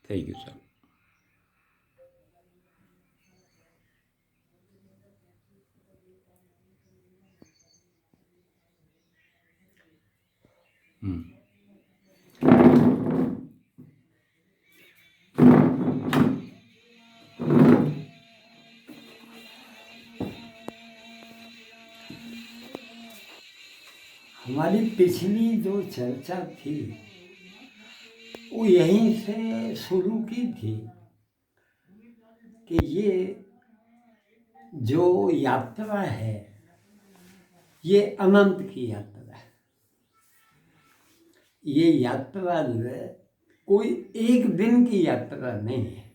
Thank you sir. हमारी पिछली जो चर्चा थी वो यहीं से शुरू की थी कि ये जो यात्रा है ये अनंत की यात्रा है। ये यात्रा जो है कोई एक दिन की यात्रा नहीं है।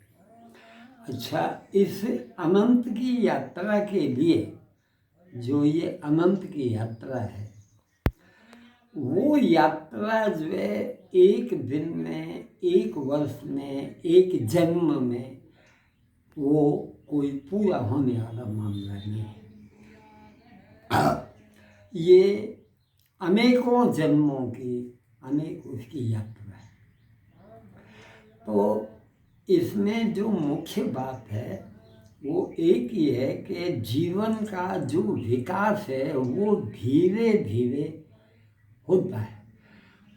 अच्छा, इस अनंत की यात्रा के लिए जो ये अनंत की यात्रा है वो यात्रा जो है एक दिन में, एक वर्ष में, एक जन्म में वो कोई पूरा होने वाला मामला नहीं है। ये अनेकों जन्मों की अनेक उसकी यात्रा है। तो इसमें जो मुख्य बात है वो एक ही है कि जीवन का जो विकास है वो धीरे धीरे होता है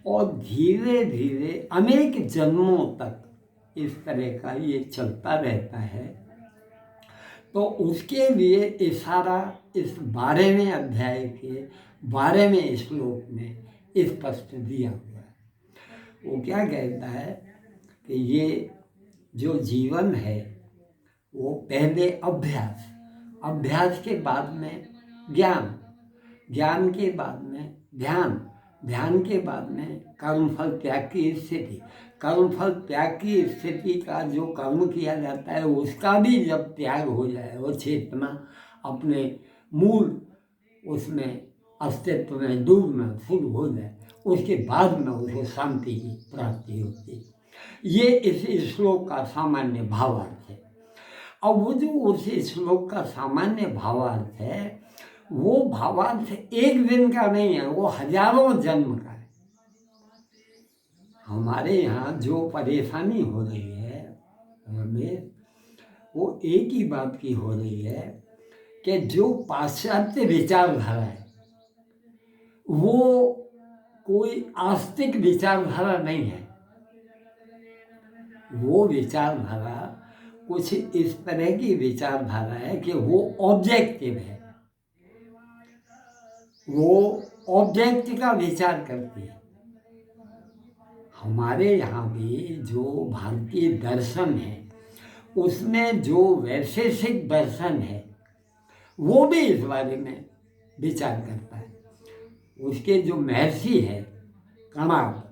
और धीरे धीरे अनेक जन्मों तक इस तरह का ये चलता रहता है। तो उसके लिए इशारा इस 12वें अध्याय के 12वें श्लोक में स्पष्ट दिया हुआ है। वो क्या कहता है कि ये जो जीवन है वो पहले अभ्यास, अभ्यास के बाद में ज्ञान, ज्ञान के बाद में ध्यान, ध्यान के बाद में कर्मफल त्याग की स्थिति, कर्मफल त्याग की स्थिति का जो कर्म किया जाता है उसका भी जब त्याग हो जाए, वो चेतना अपने मूल उसमें अस्तित्व में डूबना शुरू हो जाए, उसके बाद में उसे शांति की प्राप्ति होती है। ये इस श्लोक का सामान्य भावार्थ है। अब वो जो उस श्लोक का सामान्य भावार्थ है वो भावार्थ एक दिन का नहीं है, वो हजारों जन्म का है। हमारे यहाँ जो परेशानी हो रही है हमें वो एक ही बात की हो रही है कि जो पाश्चात्य विचारधारा है वो कोई आस्तिक विचारधारा नहीं है। वो विचारधारा कुछ इस तरह की विचारधारा है कि वो ऑब्जेक्टिव है, वो ऑब्जेक्ट का विचार करती है। हमारे यहाँ भी जो भारतीय दर्शन है उसमें जो वैशेषिक दर्शन है वो भी इस बारे में विचार करता है। उसके जो महर्षि है कणाद,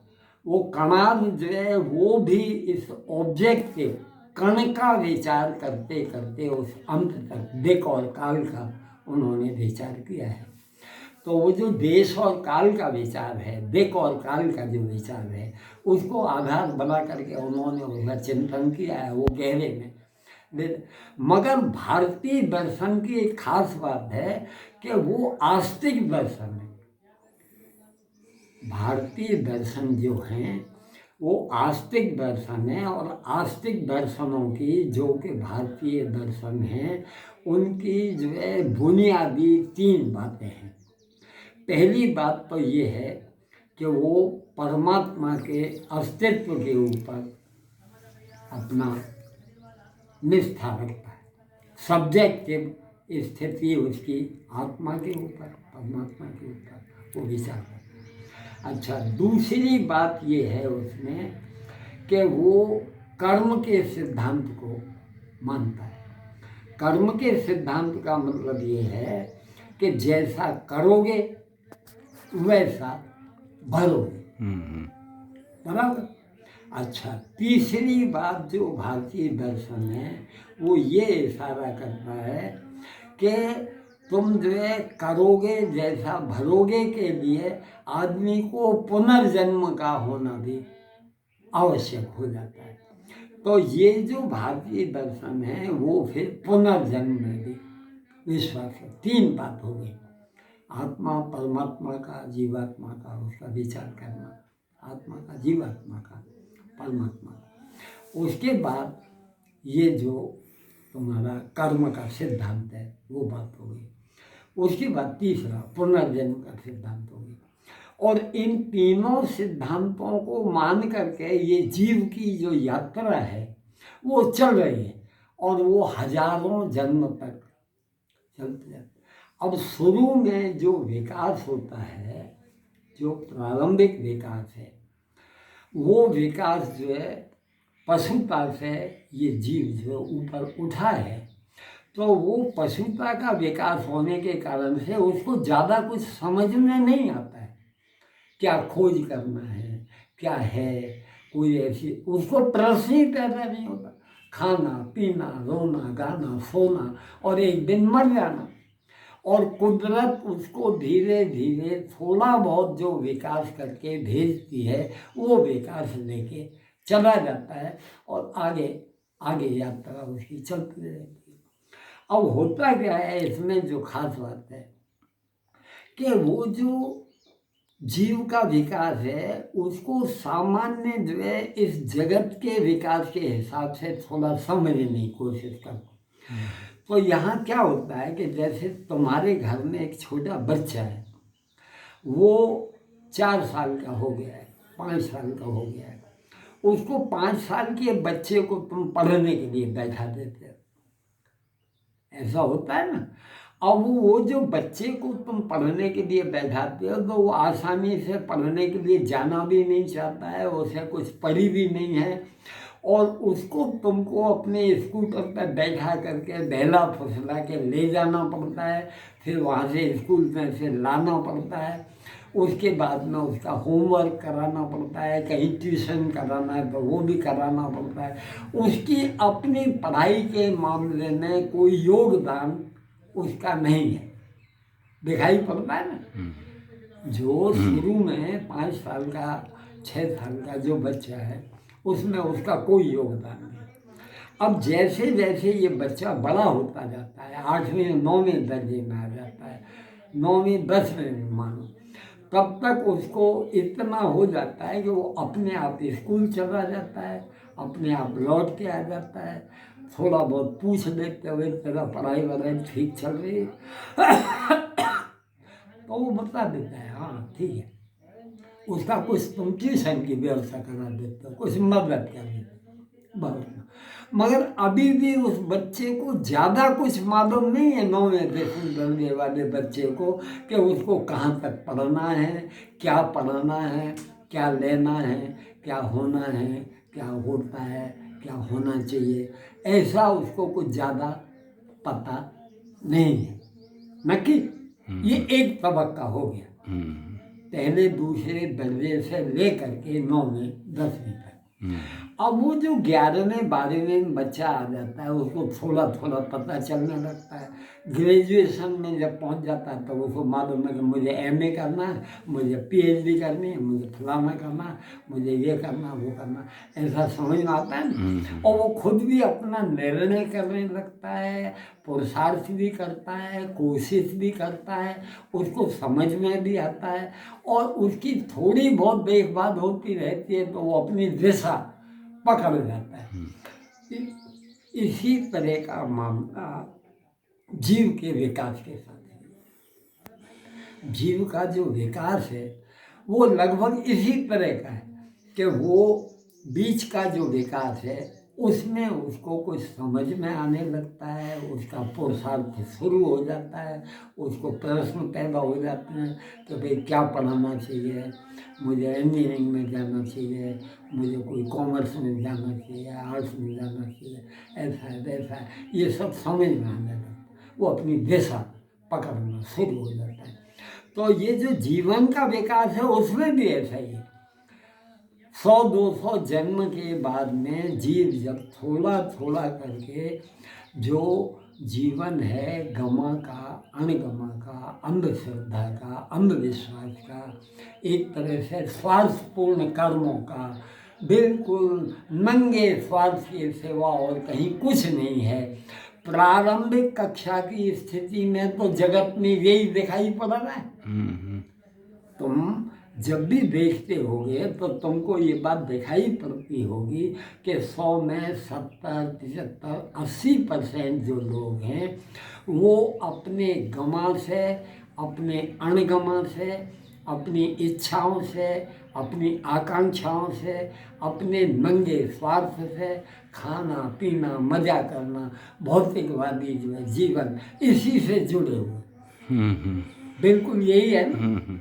वो कणाद जो है वो भी इस ऑब्जेक्टिव कण का विचार करते करते उस अंत तक दिक् और काल का उन्होंने विचार किया है। तो वो जो देश और काल का विचार है, दिक् और काल का जो विचार है उसको आधार बना करके उन्होंने उसका चिंतन किया है वो गहरे में। मगर भारतीय दर्शन की एक खास बात है कि वो आस्तिक दर्शन है। भारतीय दर्शन जो हैं वो आस्तिक दर्शन है और आस्तिक दर्शनों की जो कि भारतीय दर्शन हैं उनकी जो है बुनियादी 3 बातें हैं। पहली बात तो ये है कि वो परमात्मा के अस्तित्व के ऊपर अपना निष्ठा रखता है। सब्जेक्टिव स्थिति उसकी आत्मा के ऊपर, परमात्मा के ऊपर वो विचार करता है। अच्छा, दूसरी बात ये है उसमें कि वो कर्म के सिद्धांत को मानता है। कर्म के सिद्धांत का मतलब ये है कि जैसा करोगे वैसा भरोगे, बराबर। अच्छा, तीसरी बात जो भारतीय दर्शन है वो ये इशारा करता है कि तुम जो है करोगे जैसा भरोगे के लिए आदमी को पुनर्जन्म का होना भी आवश्यक हो जाता है। तो ये जो भारतीय दर्शन है वो फिर पुनर्जन्म में भी विश्वास है। 3 बात हो गई, आत्मा, परमात्मा का, जीवात्मा का, उसका विचार करना, आत्मा का, जीवात्मा का, परमात्मा। उसके बाद ये जो तुम्हारा कर्म का सिद्धांत है वो बात हो गई। उसके बाद तीसरा पुनर्जन्म का सिद्धांत हो गया। और इन तीनों सिद्धांतों को मान करके ये जीव की जो यात्रा है वो चल रही है और वो हजारों जन्म तक चलते जाते। अब शुरू में जो विकास होता है, जो प्रारंभिक विकास है, वो विकास जो है पशुता से ये जीव जो ऊपर उठा है, तो वो पशुता का विकास होने के कारण से उसको ज़्यादा कुछ समझ में नहीं आता है, क्या खोज करना है, क्या है, कोई ऐसी उसको प्रश्न ही पैदा नहीं होता। खाना पीना, रोना गाना, सोना और एक दिन मर जाना। और कुदरत उसको धीरे धीरे थोड़ा बहुत जो विकास करके भेजती है वो विकास लेके चला जाता है और आगे आगे यात्रा उसकी चलती रहती है। अब होता क्या है इसमें जो खास बात है कि वो जो जीव का विकास है उसको सामान्य जो है इस जगत के विकास के हिसाब से थोड़ा समझने की कोशिश करता। तो यहाँ क्या होता है कि जैसे तुम्हारे घर में एक छोटा बच्चा है, वो 4 साल का हो गया है, 5 साल का हो गया है, उसको 5 साल के बच्चे को तुम पढ़ने के लिए बैठा देते हो, ऐसा होता है ना। अब वो जो बच्चे को तुम पढ़ने के लिए बैठाते हो तो वो आसानी से पढ़ने के लिए जाना भी नहीं चाहता है, उसे कुछ पढ़ी भी नहीं है, और उसको तुमको अपने स्कूटर पर बैठा करके बहला फुसला के ले जाना पड़ता है, फिर वहाँ से स्कूल में से लाना पड़ता है, उसके बाद में उसका होमवर्क कराना पड़ता है, कहीं ट्यूशन कराना है तो वो भी कराना पड़ता है। उसकी अपनी पढ़ाई के मामले में कोई योगदान उसका नहीं है, दिखाई पड़ता है ना। जो शुरू में 5 साल का 6 साल का जो बच्चा है उसमें उसका कोई योगदान नहीं। अब जैसे जैसे ये बच्चा बड़ा होता जाता है, 8वें 9वें दर्जे में आ जाता है, 9वें 10वें में मानो, तब तक उसको इतना हो जाता है कि वो अपने आप स्कूल चला जाता है, अपने आप लौट के आ जाता है, थोड़ा बहुत पूछ लेते हुए तेरा पढ़ाई वढ़ाई ठीक चल रही है तो वो बता देता है हाँ ठीक है। उसका कुछ तुम ट्यूशन की व्यवस्था करा देते हो, कुछ मदद कर देते हो, बहुत। मगर अभी भी उस बच्चे को ज़्यादा कुछ मालूम नहीं है 9वें 10वें दर्जे वाले बच्चे को कि उसको कहाँ तक पढ़ना है, क्या पढ़ना है, क्या लेना है, क्या होना है, क्या होता है, क्या होना चाहिए, ऐसा उसको कुछ ज़्यादा पता नहीं है। नक्की ये एक तबक्का हो गया, पहले दूसरे दर्जे से लेकर के 9वें 10वें तक। अब वो जो 11वें 12वें बच्चा आ जाता है उसको थोड़ा थोड़ा पता चलने लगता है। ग्रेजुएशन में जब पहुंच जाता है तो उसको मालूम है कि मुझे MA करना है, मुझे PhD करनी है, मुझे फलाना करना है, मुझे ये करना वो करना, ऐसा समझ में आता है ना। और वो खुद भी अपना निर्णय करने लगता है, पुरुषार्थ भी करता है, कोशिश भी करता है, उसको समझ में भी आता है, और उसकी थोड़ी बहुत देखभाल होती रहती है तो वो अपनी दिशा पकड़ जाता है। इसी तरह का मामला जीव के विकास के साथ है। जीव का जो विकास है वो लगभग इसी तरह का है कि वो बीच का जो विकास है उसमें उसको कुछ समझ में आने लगता है, उसका पुरुषार्थ शुरू हो जाता है, उसको प्रश्न पैदा हो जाते हैं कि भाई क्या पढ़ाना चाहिए, मुझे इंजीनियरिंग में जाना चाहिए, मुझे कोई कॉमर्स में जाना चाहिए, आर्ट्स में जाना चाहिए, ऐसा है वैसा है, ये सब समझ में आने लगता है, वो अपनी दिशा पकड़ना शुरू हो जाता है। तो ये जो जीवन का विकास है उसमें भी ऐसा ही है। 100-200 जन्म के बाद में जीव जब थोड़ा थोड़ा करके जो जीवन है गमा का, अणगमा का, अंधश्रद्धा का, अंधविश्वास का, एक तरह से स्वार्थपूर्ण कर्मों का, बिल्कुल नंगे स्वार्थ के सिवा और कहीं कुछ नहीं है, प्रारंभिक कक्षा की स्थिति में तो जगत में यही दिखाई पड़ रहा है। तुम जब भी देखते होगे तो तुमको ये बात दिखाई पड़ती होगी कि 100 में 70, 75, 80% जो लोग हैं वो अपने गमा से, अपने अणगमा से, अपनी इच्छाओं से, अपनी आकांक्षाओं से, अपने नंगे स्वार्थ से खाना पीना मजा करना, भौतिकवादी जो है जीवन, इसी से जुड़े हुए। बिल्कुल यही है ना।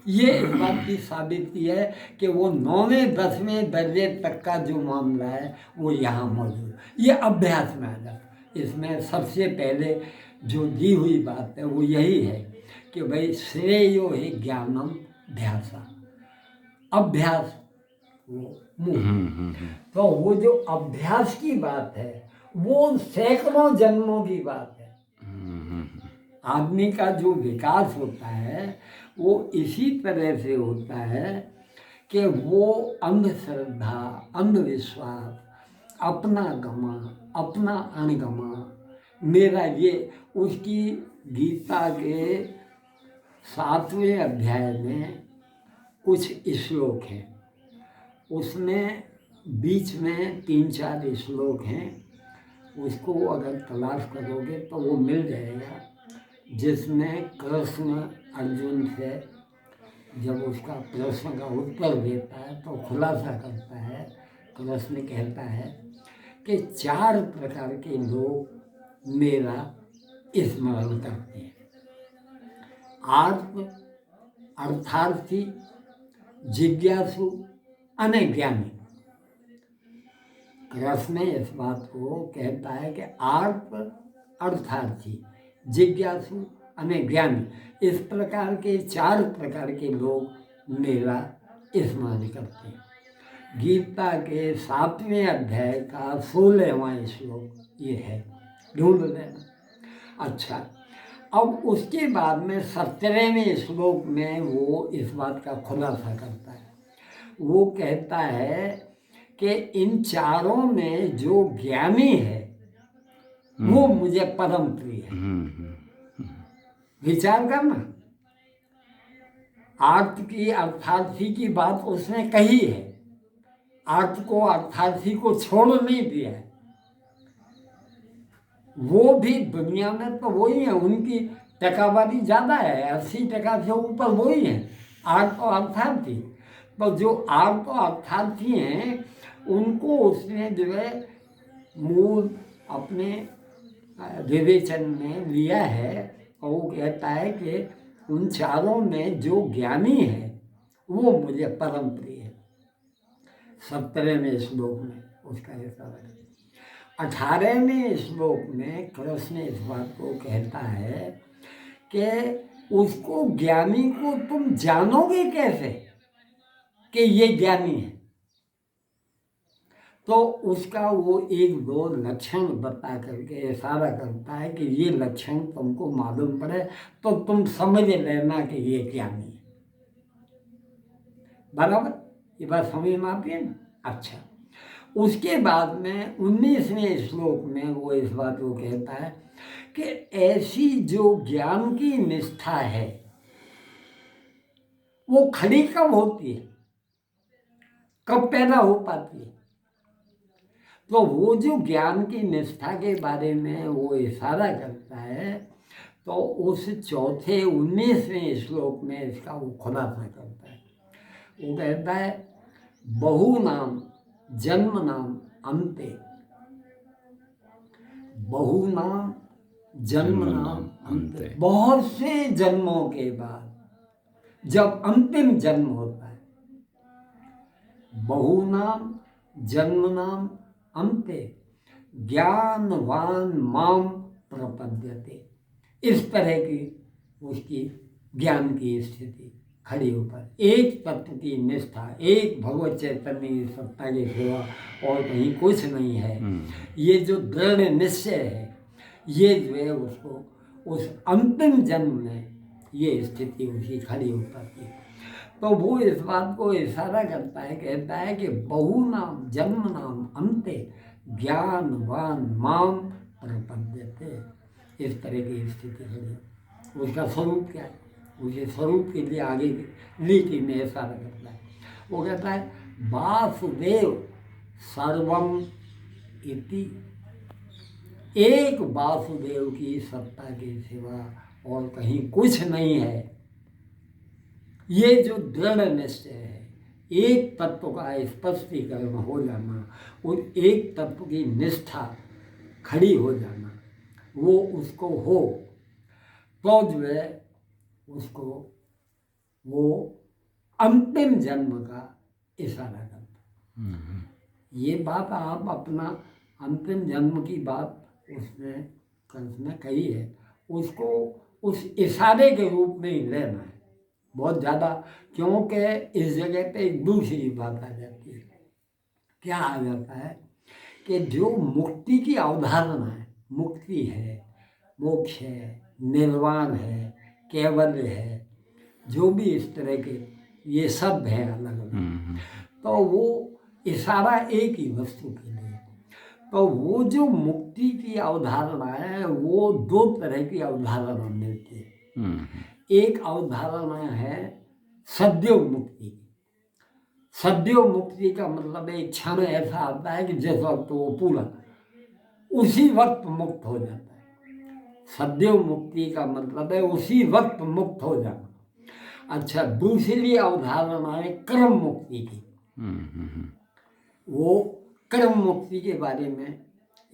ये इस बात की साबिती है कि वो 9वें 10वें दर्जे तक का जो मामला है वो यहाँ मौजूद, ये अभ्यास में आ जाता। इसमें सबसे पहले जो दी हुई बात है वो यही है कि भाई श्रेयो ही ज्ञानम ध्यासा, अभ्यास वो मूल। तो वो जो अभ्यास की बात है वो सैकड़ों जन्मों की बात है। आदमी का जो विकास होता है वो इसी तरह से होता है कि वो अंधश्रद्धा, अंधविश्वास, अपना गमा, अपना अणगमा, मेरा ये, उसकी गीता के 7वें अध्याय में कुछ श्लोक हैं, उसमें बीच में 3-4 श्लोक हैं, उसको अगर तलाश करोगे तो वो मिल जाएगा, जिसमें कृष्ण अर्जुन से जब उसका प्रश्न का उत्तर देता है तो खुलासा करता है। कृष्ण कहता है कि 4 प्रकार के लोग मेरा स्मरण करते हैं, आर्त, अर्थार्थी, जिज्ञासु, अनज्ञानी। कृष्ण इस बात को कहता है कि आर्त, अर्थार्थी, जिज्ञासु, अनज्ञानी, इस प्रकार के 4 प्रकार के लोग मेरा स्मरण करते हैं। गीता के 7वें अध्याय का 16वां श्लोक ये है, ढूंढ लेना। अच्छा, अब उसके बाद में 17वें श्लोक में वो इस बात का खुलासा करता है। वो कहता है कि इन चारों में जो ज्ञानी है वो मुझे परम प्रिय है। विचार करना, आर्त की अर्थार्थी की बात उसने कही है, आर्त को अर्थार्थी को छोड़ नहीं दिया है। वो भी दुनिया में तो वही है, उनकी टकावारी ज़्यादा है, 80% से ऊपर वही है, आर्त और अर्थार्थी। तो जो आर्त और अर्थार्थी हैं उनको उसने जो है मूल अपने विवेचन में लिया है, और वो कहता है कि उन चारों में जो ज्ञानी है वो मुझे परम प्रिय है। 17वें श्लोक में उसका ऐसा है। 18वें श्लोक में कृष्ण इस बात को कहता है कि उसको, ज्ञानी को तुम जानोगे कैसे कि ये ज्ञानी है। तो उसका वो 1-2 लक्षण बता करके इशारा करता है कि ये लक्षण तुमको मालूम पड़े तो तुम समझ लेना कि ये ज्ञानी है। बराबर, ये बात समझ में आती है ना। अच्छा, उसके बाद में 19वें श्लोक में वो इस बात को कहता है कि ऐसी जो ज्ञान की निष्ठा है वो खड़ी कब होती है, कब पैदा हो पाती है। तो वो जो ज्ञान की निष्ठा के बारे में वो इशारा करता है, तो उस चौथे 19वें श्लोक में इसका वो खुलासा करता है। वो कहता है बहु नाम जन्म नाम अंते, बहु नाम जन्म नाम अंते, बहुत से जन्मों के बाद जब अंतिम जन्म होता है, बहु नाम जन्म नाम अंते ज्ञानवान माम प्रपद्यते, इस तरह की उसकी ज्ञान की स्थिति खड़ी ऊपर, एक तत्व की निष्ठा, एक भगवत चैतन्य की सत्ता के सिवा और कहीं कुछ नहीं है। ये जो दृढ़ निश्चय है ये जो है उसको उस अंतिम जन्म में ये स्थिति उसकी खड़ी हो पाती है। तो वो इस बात को इशारा करता है, कहता है कि बहु नाम जन्म नाम अंते ज्ञानवान माम प्रपद्यते, इस तरह की स्थिति है। उसका स्वरूप क्या है उसे स्वरूप के लिए आगे लीटी में इशारा करता है। वो कहता है वासुदेव सर्वम इति, एक वासुदेव की सत्ता के सिवा और कहीं कुछ नहीं है। ये जो दृढ़ निश्चय है, एक तत्व का स्पष्टीकरण हो जाना और एक तत्व की निष्ठा खड़ी हो जाना, वो उसको हो तो जो है उसको वो अंतिम जन्म का इशारा करता। ये बात आप अपना अंतिम जन्म की बात उसने कही है, उसको उस इशारे के रूप में ही लेना है बहुत ज़्यादा, क्योंकि इस जगह पे एक दूसरी बात आ जाती है। क्या आ जाता है कि जो मुक्ति की अवधारणा है, मुक्ति है, मोक्ष है, निर्वाण है, कैवल्य है, जो भी इस तरह के ये सब है अलग अलग, तो वो इशारा एक ही वस्तु के लिए। तो वो जो मुक्ति की अवधारणा है वो दो तरह की अवधारणा मिलती है। एक अवधारणा है सद्यो मुक्ति। सद्यो मुक्ति का मतलब एक क्षण ऐसा आता है कि जिस वक्त वो पूरा उसी वक्त मुक्त हो जाता है। सद्यो मुक्ति का मतलब है उसी वक्त मुक्त हो जाना। अच्छा, दूसरी अवधारणा है कर्म मुक्ति की। वो कर्म मुक्ति के बारे में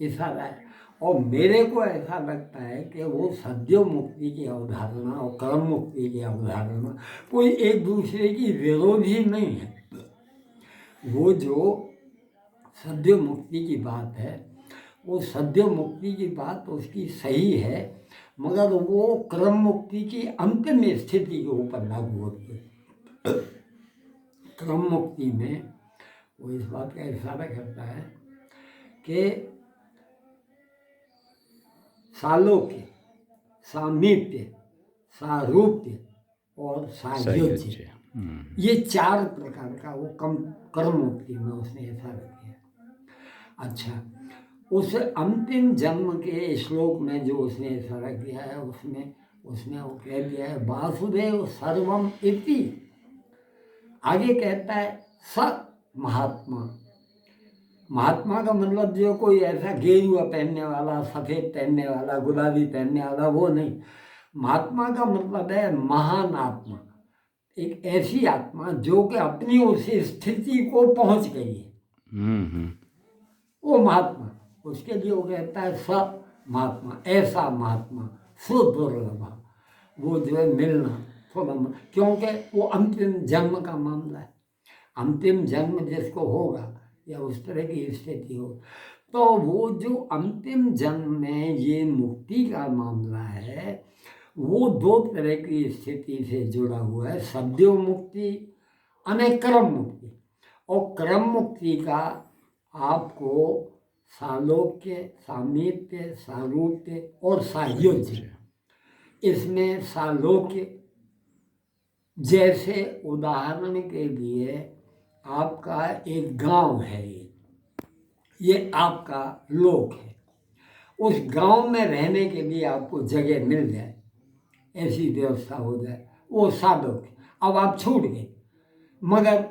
इशारा है, और मेरे को ऐसा लगता है कि वो सद्यो मुक्ति की अवधारणा और कर्म मुक्ति की अवधारणा कोई एक दूसरे की विरोधी नहीं है। वो जो सद्यो मुक्ति की बात है, वो सद्यो मुक्ति की बात उसकी सही है, मगर वो कर्म मुक्ति की अंतिम स्थिति के ऊपर लागू होती है। कर्म मुक्ति में वो इस बात का इशारा करता है कि सालोक्य, सामीप्य, सारूप्य और सायुज्य, ये चार प्रकार का वो कर्म मुक्ति में उसने इशारा किया। अच्छा, उस अंतिम जन्म के श्लोक में जो उसने इशारा किया है उसमें वो कह दिया है वासुदेव सर्वम इति। आगे कहता है स महात्मा। महात्मा का मतलब जो कोई ऐसा गेरुआ पहनने वाला, सफ़ेद पहनने वाला, गुलाबी पहनने वाला, वो नहीं। महात्मा का मतलब है महान आत्मा, एक ऐसी आत्मा जो कि अपनी उस स्थिति को पहुंच गई है, वो महात्मा। उसके लिए वो कहता है स महात्मा, ऐसा महात्मा, सुदुर्लभ। वो जो है मिलना थोड़ा, क्योंकि वो अंतिम जन्म का मामला है। अंतिम जन्म जिसको होगा या उस तरह की स्थिति हो, तो वो जो अंतिम जन्म में ये मुक्ति का मामला है, वो दो तरह की स्थिति से जुड़ा हुआ है, सद्यो मुक्ति अने कर्म मुक्ति। और कर्म मुक्ति का आपको सालोक्य, सामीप्य, सारूप्य और सायुज्य। इसमें सालोक्य, जैसे उदाहरण के लिए आपका एक गांव है, ये आपका लोक है, उस गांव में रहने के लिए आपको जगह मिल जाए, ऐसी व्यवस्था हो जाए, वो सालोक्य। अब आप छूट गए, मगर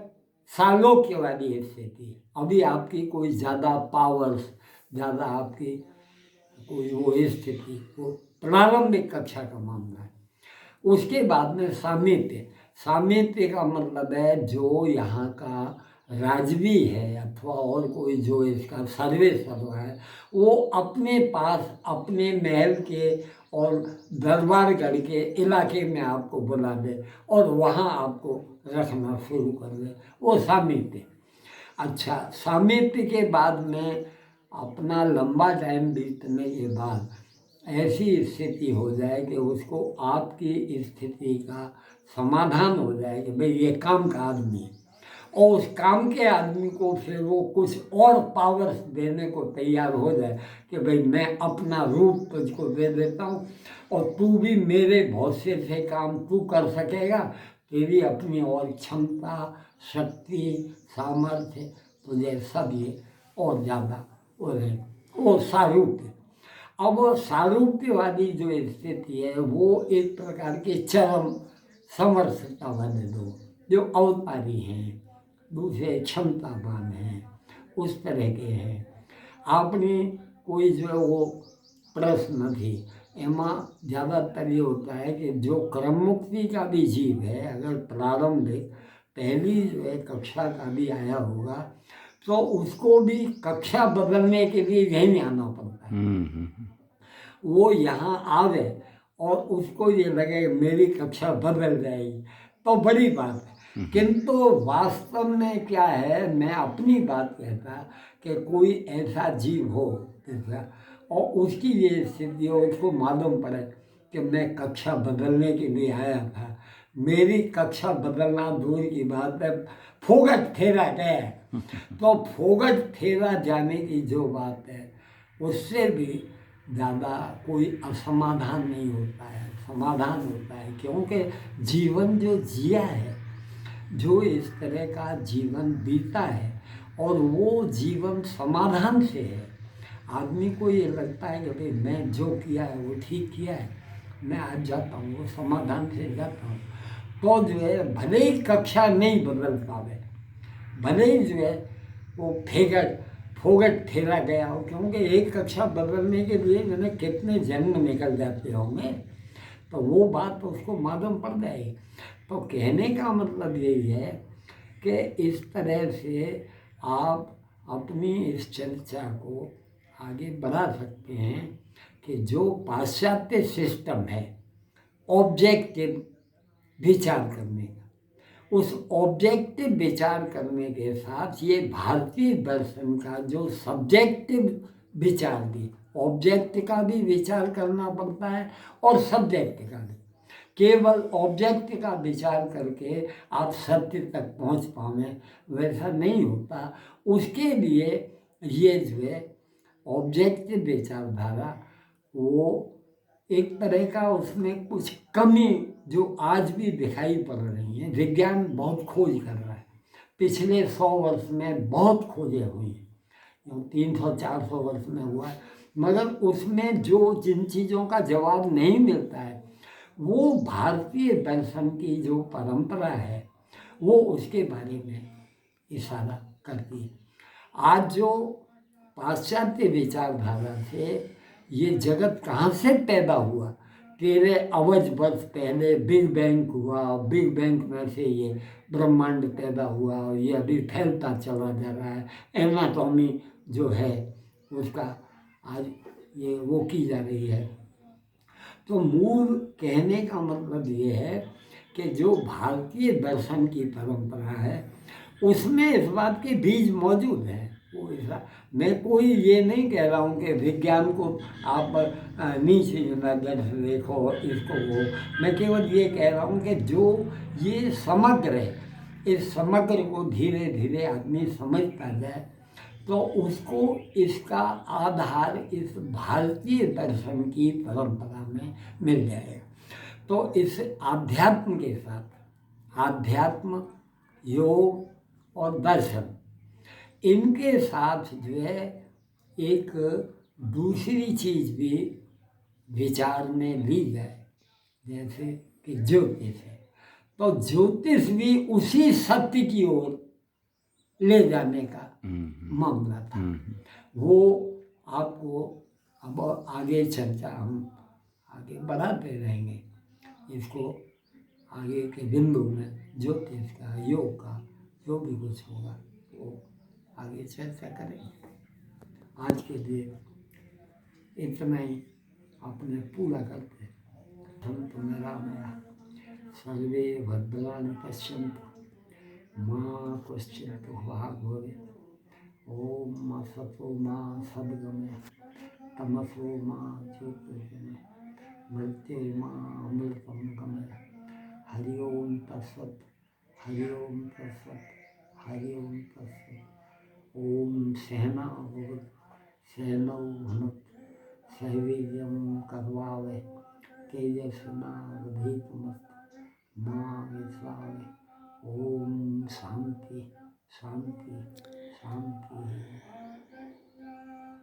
सालोक्य वाली स्थिति, अभी आपकी कोई ज़्यादा पावर्स, ज़्यादा आपकी कोई वो स्थिति, वो प्रारंभिक कक्षा का मामला है। उसके बाद में सामीप्य। सामीप्य का मतलब है जो यहाँ का राजवी है अथवा और कोई जो इसका सर्विस कर रहा है, वो अपने पास अपने महल के और दरबारगढ़ के इलाके में आपको बुला दे और वहाँ आपको रखना शुरू कर दे, वो सामीप्य। अच्छा, सामीप्य के बाद में अपना लंबा टाइम बीतने के बाद ऐसी स्थिति हो जाए कि उसको आपकी स्थिति का समाधान हो जाए कि भाई ये काम का आदमी है, और उस काम के आदमी को फिर वो कुछ और पावर्स देने को तैयार हो जाए कि भाई मैं अपना रूप तुझको दे देता हूँ और तू भी मेरे बहुत से काम तू कर सकेगा, तेरी अपनी और क्षमता, शक्ति, सामर्थ्य तुझे सब ये और ज़्यादा वो सारूप्य। अब वो सारूप्य वाली जो स्थिति है वो एक प्रकार के चरम समर्थता वाले लोग जो अवतारी हैं, दूसरे क्षमतावान हैं, उस तरह के हैं। आपने कोई जो है वो प्रश्न थी, एमा ज़्यादातर ये होता है कि जो क्रम मुक्ति का भी जीव है, अगर प्रारंभिक पहली जो है कक्षा का भी आया होगा तो उसको भी कक्षा बदलने के लिए यहीं आना पड़ता है। वो यहाँ आवे और उसको ये लगे मेरी कक्षा बदल जाएगी तो बड़ी बात है। किंतु वास्तव में क्या है, मैं अपनी बात कहता कि कोई ऐसा जीव हो जैसा और उसकी ये स्थिति हो, उसको मालूम पड़े कि मैं कक्षा बदलने के लिए आया था, मेरी कक्षा बदलना दूर की बात है, फोगट फेरा गया तो फोगट फेरा जाने की जो बात है उससे भी ज़्यादा कोई असमाधान नहीं होता है, समाधान होता है। क्योंकि जीवन जो जिया है, जो इस तरह का जीवन बीता है और वो जीवन समाधान से है। आदमी को ये लगता है कि भाई मैं जो किया है वो ठीक किया है, मैं आज जाता हूँ, वो समाधान से जाता हूँ, तो जो है भले ही कक्षा नहीं बदल पावे, भले ही जो है वो फोगट फेरा गया हो, क्योंकि एक कक्षा बदलने के लिए मैंने कितने जन्म निकल जाते होंगे, तो वो बात उसको मालूम पड़ जाएगी। तो कहने का मतलब यही है कि इस तरह से आप अपनी इस चर्चा को आगे बढ़ा सकते हैं कि जो पाश्चात्य सिस्टम है ऑब्जेक्टिव विचार करने का, उस ऑब्जेक्टिव विचार करने के साथ ये भारतीय दर्शन का जो सब्जेक्टिव विचार भी, ऑब्जेक्ट का भी विचार करना पड़ता है और सब्जेक्ट का भी। केवल ऑब्जेक्ट का विचार करके आप सत्य तक पहुंच पाएं वैसा नहीं होता। उसके लिए ये जो है ऑब्जेक्टिव विचारधारा वो एक तरह का, उसमें कुछ कमी जो आज भी दिखाई पड़ रही है। विज्ञान बहुत खोज कर रहा है, पिछले 100 वर्ष में बहुत खोजें हुई हैं, 300-400 वर्ष में हुआ है, मगर उसमें जो जिन चीज़ों का जवाब नहीं मिलता है वो भारतीय दर्शन की जो परंपरा है वो उसके बारे में इशारा करती है। आज जो पाश्चात्य विचारधारा से ये जगत कहाँ से पैदा हुआ, 13 अरब वर्ष पहले बिग बैंग हुआ, बिग बैंग में से ये ब्रह्मांड पैदा हुआ और ये अभी फैलता चला जा रहा है। एनाटॉमी जो है उसका आज ये वो की जा रही है। तो मूल कहने का मतलब ये है कि जो भारतीय दर्शन की परंपरा है उसमें इस बात के बीज मौजूद हैं। वो ऐसा, मैं कोई ये नहीं कह रहा हूँ कि विज्ञान को आप नीचे नजर से देखो, इसको वो, मैं केवल ये कह रहा हूँ कि जो ये समग्र है, इस समग्र को धीरे धीरे आदमी समझता जाए तो उसको इसका आधार इस भारतीय दर्शन की परंपरा में मिल जाएगा। तो इस आध्यात्म के साथ, आध्यात्म, योग और दर्शन, इनके साथ जो है एक दूसरी चीज़ भी विचार में ली जाए, जैसे कि ज्योतिष है, तो ज्योतिष भी उसी सत्य की ओर ले जाने का मामला था। वो आपको अब आगे चर्चा हम आगे बढ़ाते रहेंगे, इसको आगे के बिंदु में ज्योतिष का, योग का, जो भी कुछ होगा वो आगे चर्चा करेंगे। आज के लिए इतना ही अपने पूरा करते हैं। संतु निरामया सर्वे भद्राणि पश्यन्तु माँ कश्चित् भाग् भवेत्। ओम सतो माँ सद्गमय तमसो माँ ज्योतिर्गमय मृत्युर्माँ अमृतम गमय। हरि ओम तत्सत्, हरि ओम तत्सत्, हरि ओम तत्सत्। ओम सहना भवतु सहनौ भुनक्तु सह वीर्यं करवावहै तेजस्विनावधीतमस्तु मा विद्विषावहै। ओम शांति शांति शांति।